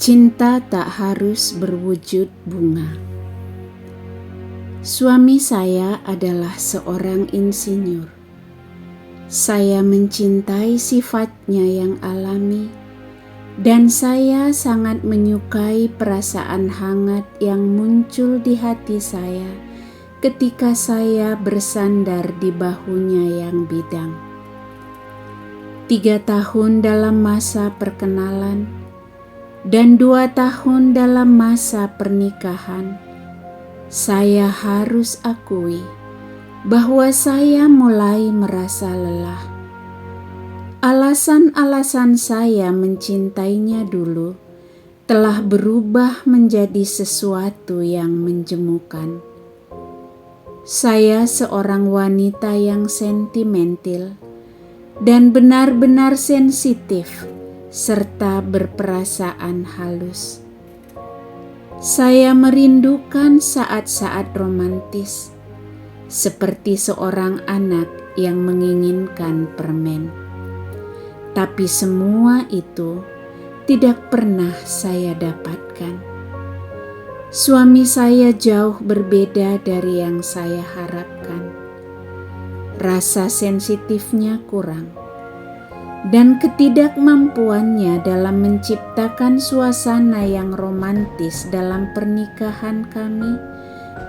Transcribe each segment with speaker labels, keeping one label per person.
Speaker 1: Cinta tak harus berwujud bunga. Suami saya adalah seorang insinyur. Saya mencintai sifatnya yang alami, dan saya sangat menyukai perasaan hangat yang muncul di hati saya ketika saya bersandar di bahunya yang bidang. 3 tahun dalam masa perkenalan dan 2 tahun dalam masa pernikahan, saya harus akui bahwa saya mulai merasa lelah. Alasan-alasan saya mencintainya dulu telah berubah menjadi sesuatu yang menjemukan. Saya seorang wanita yang sentimental dan benar-benar sensitif serta berperasaan halus. Saya merindukan saat-saat romantis, seperti seorang anak yang menginginkan permen. Tapi semua itu tidak pernah saya dapatkan. Suami saya jauh berbeda dari yang saya harapkan. Rasa sensitifnya kurang, dan ketidakmampuannya dalam menciptakan suasana yang romantis dalam pernikahan kami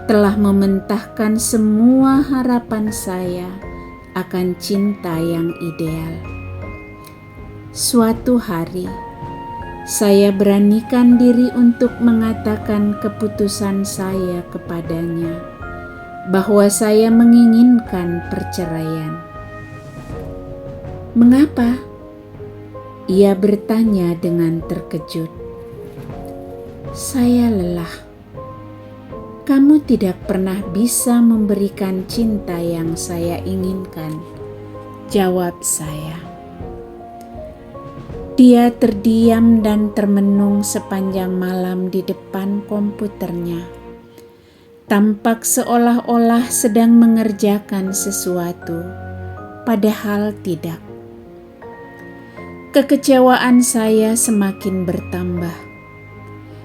Speaker 1: telah mementahkan semua harapan saya akan cinta yang ideal. Suatu hari, saya beranikan diri untuk mengatakan keputusan saya kepadanya bahwa saya menginginkan perceraian. "Mengapa?" ia bertanya dengan terkejut. "Saya lelah." "Kamu tidak pernah bisa memberikan cinta yang saya inginkan," jawab saya. Dia terdiam dan termenung sepanjang malam di depan komputernya. Tampak seolah-olah sedang mengerjakan sesuatu, padahal tidak. Kekecewaan saya semakin bertambah.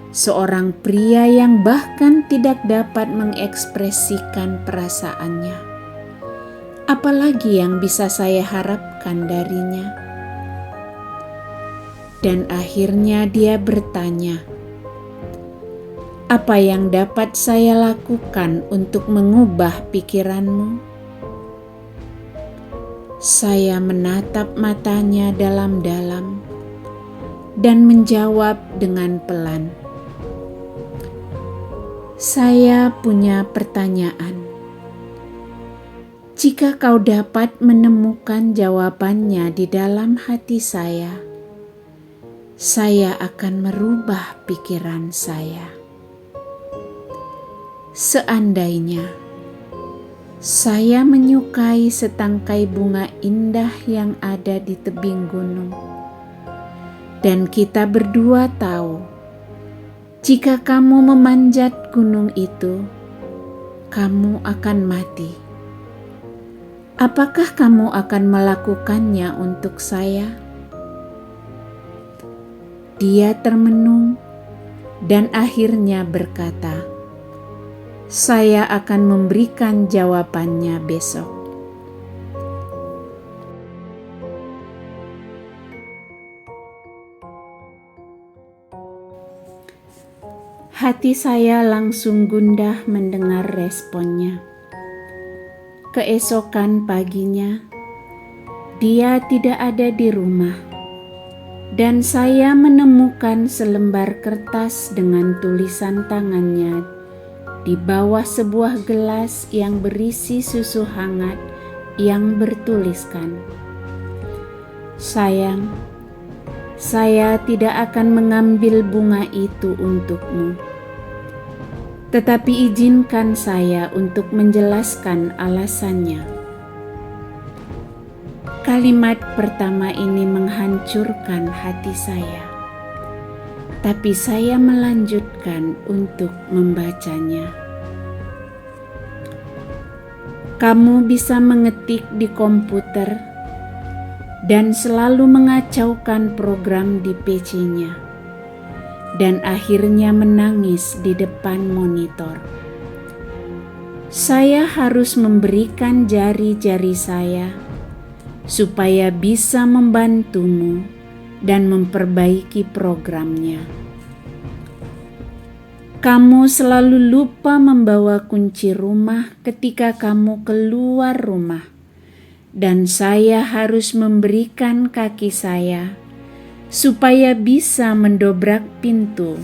Speaker 1: Seorang pria yang bahkan tidak dapat mengekspresikan perasaannya. Apalagi yang bisa saya harapkan darinya? Dan akhirnya dia bertanya, "Apa yang dapat saya lakukan untuk mengubah pikiranmu?" Saya menatap matanya dalam-dalam dan menjawab dengan pelan, "Saya punya pertanyaan. Jika kau dapat menemukan jawabannya di dalam hati saya akan merubah pikiran saya. Seandainya saya menyukai setangkai bunga indah yang ada di tebing gunung, dan kita berdua tahu, jika kamu memanjat gunung itu, kamu akan mati. Apakah kamu akan melakukannya untuk saya?" Dia termenung dan akhirnya berkata, "Saya akan memberikan jawabannya besok." Hati saya langsung gundah mendengar responnya. Keesokan paginya, dia tidak ada di rumah. Dan saya menemukan selembar kertas dengan tulisan tangannya di bawah sebuah gelas yang berisi susu hangat yang bertuliskan, "Sayang, saya tidak akan mengambil bunga itu untukmu. Tetapi izinkan saya untuk menjelaskan alasannya." Kalimat pertama ini menghancurkan hati saya, tapi saya melanjutkan untuk membacanya. "Kamu bisa mengetik di komputer dan selalu mengacaukan program di PC-nya. dan akhirnya menangis di depan monitor. Saya harus memberikan jari-jari saya supaya bisa membantumu dan memperbaiki programnya. Kamu selalu lupa membawa kunci rumah ketika kamu keluar rumah, dan saya harus memberikan kaki saya supaya bisa mendobrak pintu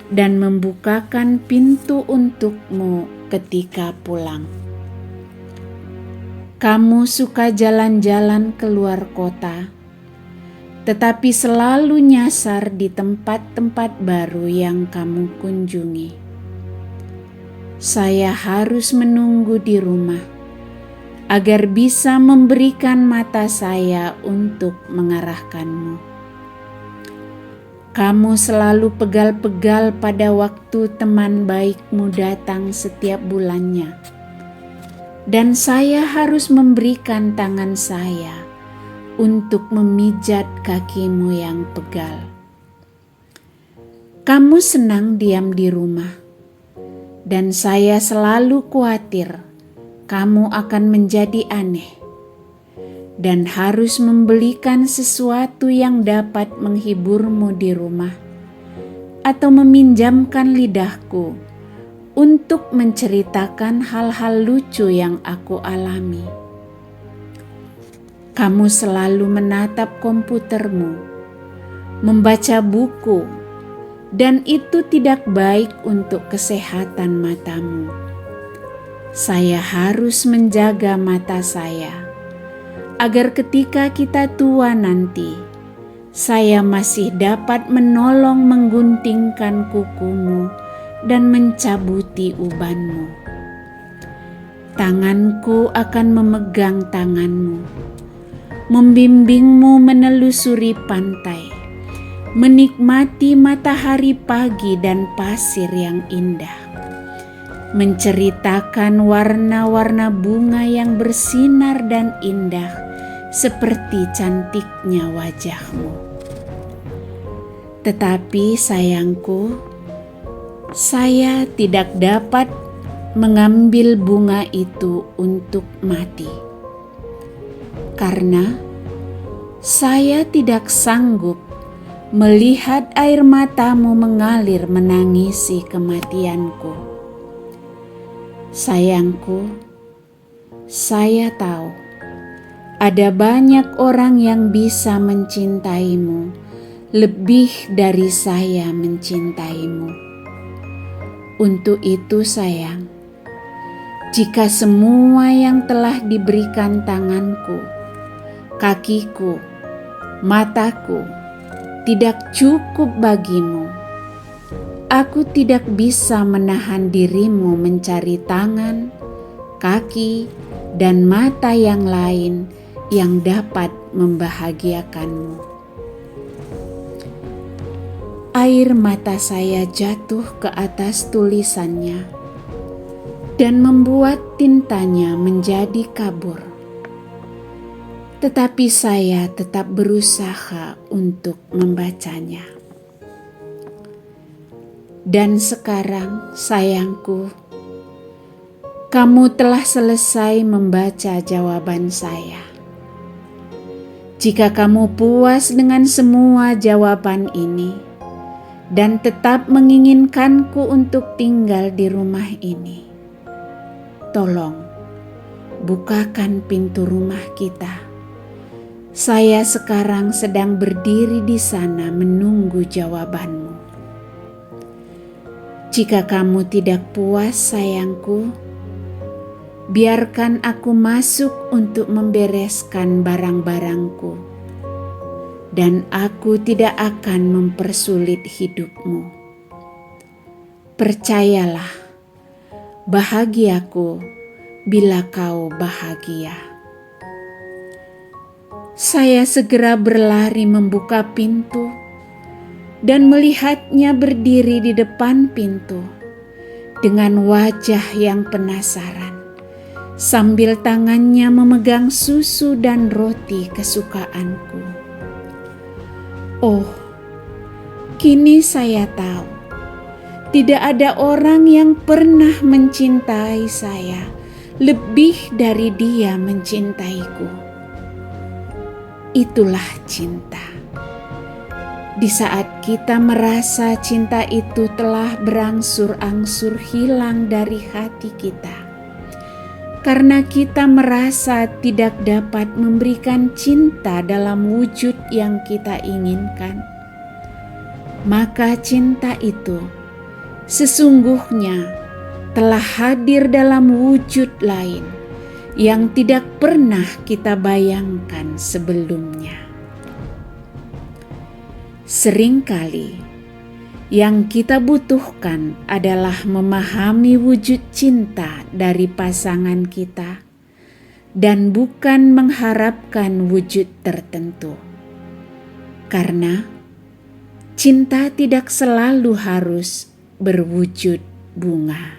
Speaker 1: dan membukakan pintu untukmu ketika pulang. Kamu suka jalan-jalan keluar kota, tetapi selalu nyasar di tempat-tempat baru yang kamu kunjungi. Saya harus menunggu di rumah agar bisa memberikan mata saya untuk mengarahkanmu. Kamu selalu pegal-pegal pada waktu teman baikmu datang setiap bulannya, dan saya harus memberikan tangan saya untuk memijat kakimu yang pegal. Kamu senang diam di rumah, dan saya selalu khawatir kamu akan menjadi aneh dan harus membelikan sesuatu yang dapat menghiburmu di rumah, atau meminjamkan lidahku untuk menceritakan hal-hal lucu yang aku alami. Kamu selalu menatap komputermu, membaca buku, dan itu tidak baik untuk kesehatan matamu. Saya harus menjaga mata saya agar ketika kita tua nanti, saya masih dapat menolong mengguntingkan kukumu dan mencabuti ubanmu. Tanganku akan memegang tanganmu, membimbingmu menelusuri pantai, menikmati matahari pagi dan pasir yang indah, menceritakan warna-warna bunga yang bersinar dan indah seperti cantiknya wajahmu. Tetapi sayangku, saya tidak dapat mengambil bunga itu untuk mati, karena saya tidak sanggup melihat air matamu mengalir menangisi kematianku. Sayangku, saya tahu ada banyak orang yang bisa mencintaimu lebih dari saya mencintaimu. Untuk itu sayang, jika semua yang telah diberikan tanganku, kakiku, mataku tidak cukup bagimu, aku tidak bisa menahan dirimu mencari tangan, kaki, dan mata yang lain yang dapat membahagiakanmu. Air mata saya jatuh ke atas tulisannya dan membuat tintanya menjadi kabur. Tetapi saya tetap berusaha untuk membacanya. Dan sekarang, sayangku, kamu telah selesai membaca jawaban saya. Jika kamu puas dengan semua jawaban ini dan tetap menginginkanku untuk tinggal di rumah ini, tolong bukakan pintu rumah kita. Saya sekarang sedang berdiri di sana menunggu jawabanmu. Jika kamu tidak puas, sayangku, biarkan aku masuk untuk membereskan barang-barangku, dan aku tidak akan mempersulit hidupmu. Percayalah, bahagiaku bila kau bahagia. Saya segera berlari membuka pintu dan melihatnya berdiri di depan pintu dengan wajah yang penasaran, sambil tangannya memegang susu dan roti kesukaanku. Oh, Kini saya tahu, tidak ada orang yang pernah mencintai saya lebih dari Dia mencintaiku. Itulah cinta. Di saat kita merasa cinta itu telah berangsur-angsur hilang dari hati kita, karena kita merasa tidak dapat memberikan cinta dalam wujud yang kita inginkan, maka cinta itu sesungguhnya telah hadir dalam wujud lain yang tidak pernah kita bayangkan sebelumnya. Seringkali yang kita butuhkan adalah memahami wujud cinta dari pasangan kita dan bukan mengharapkan wujud tertentu. Karena cinta tidak selalu harus berwujud bunga.